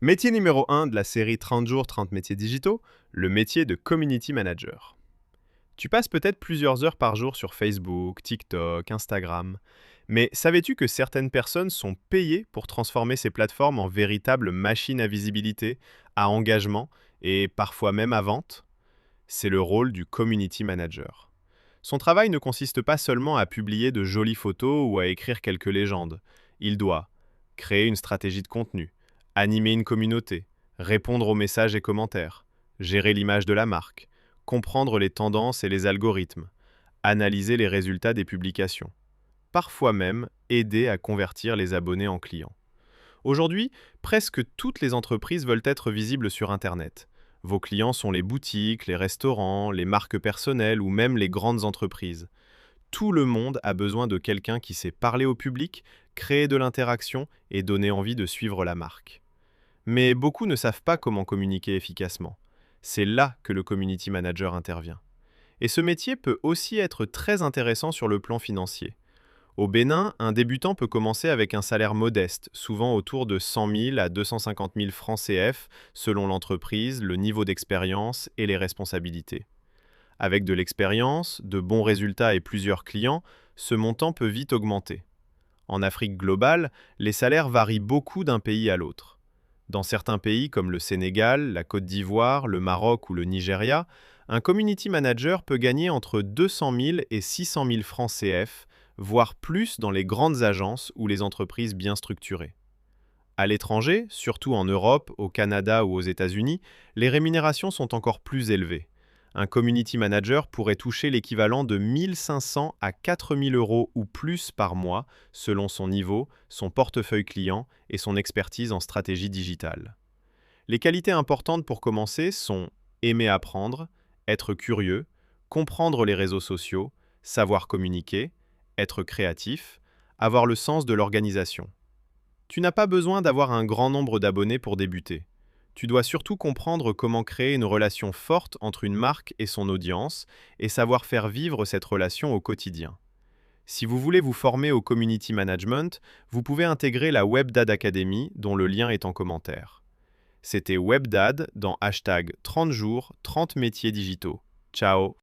Métier numéro 1 de la série 30 jours, 30 métiers digitaux, le métier de community manager. Tu passes peut-être plusieurs heures par jour sur Facebook, TikTok, Instagram. Mais savais-tu que certaines personnes sont payées pour transformer ces plateformes en véritables machines à visibilité, à engagement et parfois même à vente? C'est le rôle du community manager. Son travail ne consiste pas seulement à publier de jolies photos ou à écrire quelques légendes. Il doit créer une stratégie de contenu, animer une communauté, répondre aux messages et commentaires, gérer l'image de la marque, comprendre les tendances et les algorithmes, analyser les résultats des publications, parfois même aider à convertir les abonnés en clients. Aujourd'hui, presque toutes les entreprises veulent être visibles sur Internet. Vos clients sont les boutiques, les restaurants, les marques personnelles ou même les grandes entreprises. Tout le monde a besoin de quelqu'un qui sait parler au public, créer de l'interaction et donner envie de suivre la marque. Mais beaucoup ne savent pas comment communiquer efficacement. C'est là que le community manager intervient. Et ce métier peut aussi être très intéressant sur le plan financier. Au Bénin, un débutant peut commencer avec un salaire modeste, souvent autour de 100 000 à 250 000 francs CF, selon l'entreprise, le niveau d'expérience et les responsabilités. Avec de l'expérience, de bons résultats et plusieurs clients, ce montant peut vite augmenter. En Afrique globale, les salaires varient beaucoup d'un pays à l'autre. Dans certains pays comme le Sénégal, la Côte d'Ivoire, le Maroc ou le Nigeria, un community manager peut gagner entre 200 000 et 600 000 francs CF, voire plus dans les grandes agences ou les entreprises bien structurées. À l'étranger, surtout en Europe, au Canada ou aux États-Unis, les rémunérations sont encore plus élevées. Un community manager pourrait toucher l'équivalent de 1 500 à 4 000 euros ou plus par mois, selon son niveau, son portefeuille client et son expertise en stratégie digitale. Les qualités importantes pour commencer sont aimer apprendre, être curieux, comprendre les réseaux sociaux, savoir communiquer, être créatif, avoir le sens de l'organisation. Tu n'as pas besoin d'avoir un grand nombre d'abonnés pour débuter. Tu dois surtout comprendre comment créer une relation forte entre une marque et son audience et savoir faire vivre cette relation au quotidien. Si vous voulez vous former au community management, vous pouvez intégrer la WebDad Academy dont le lien est en commentaire. C'était WebDad dans hashtag 30 jours, 30 métiers digitaux. Ciao!